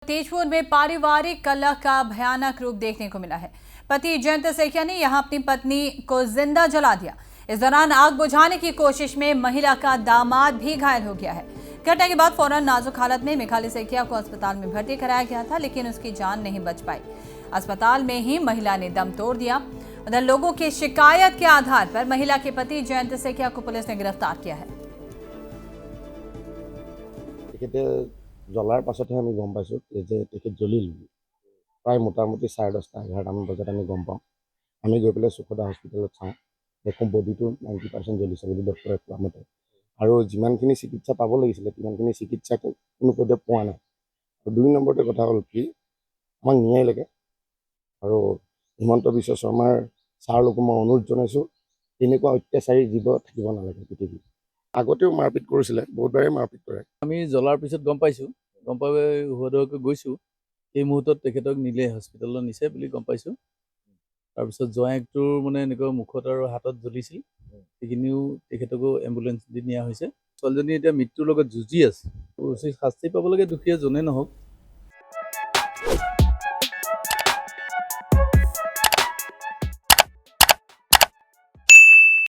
तेजपुर में पारिवारिक कलह का भयानक रूप देखने को मिला है। पति जयंत सेठिया ने यहां अपनी पत्नी को जिंदा जला दिया। इस दौरान आग बुझाने की कोशिश में महिला का दामाद भी घायल हो गया है। घटना के बाद फौरन नाजुक हालत में मिखाली सेठिया को अस्पताल में भर्ती कराया गया था, लेकिन उसकी जान नहीं बच पाई। अस्पताल में ही महिला ने दम तोड़ दिया। उधर लोगों की शिकायत के आधार पर महिला के पति जयंत सेठिया को पुलिस ने गिरफ्तार किया है। জ্বলাৰ পাছতহে আমি গম পাইছোঁ যে তেখেত জ্বলিল। প্ৰায় মোটামুটি 10:30-11টামান বজাত আমি গম পাওঁ। আমি গৈ পেলাই সুখদা হস্পিটেলত চাওঁ, দেখোঁ বডিটো 90% জ্বলিছে বুলি ডক্টৰে কোৱা মতে। আৰু যিমানখিনি চিকিৎসা পাব লাগিছিলে সিমানখিনি চিকিৎসা কোনো পধ্যে পোৱা নাই। আৰু 2 নম্বৰতে কথা হ'ল কি, আমাক ন্যায় লাগে। আৰু হিমন্ত বিশ্ব শৰ্মাৰ ছাৰলৈকো মই অনুৰোধ জনাইছোঁ, তেনেকুৱা অত্যাচাৰী জীৱ থাকিব নালাগে পৃথিৱীত। আগতেও মাৰপিট কৰিছিলে, বহুতবাৰে মাৰপিট কৰে। আমি জ্বলাৰ পিছত গম পাইছোঁ, গম পাই হুদকৈ গৈছোঁ। এই মুহূৰ্তত তেখেতক নিলে হস্পিটেলত নিছে বুলি গম পাইছোঁ। তাৰপিছত জোঁৱায়েকটোৰ মানে এনেকুৱা মুখত আৰু হাতত জ্বলিছিল, সেইখিনিও তেখেতকো এম্বুলেঞ্চ দি নিয়া হৈছে। ছোৱালীজনী এতিয়া মৃত্যুৰ লগত যুঁজি আছে। উচিত শাস্তি পাব লাগে, দুখীয়া যোনে নহওক।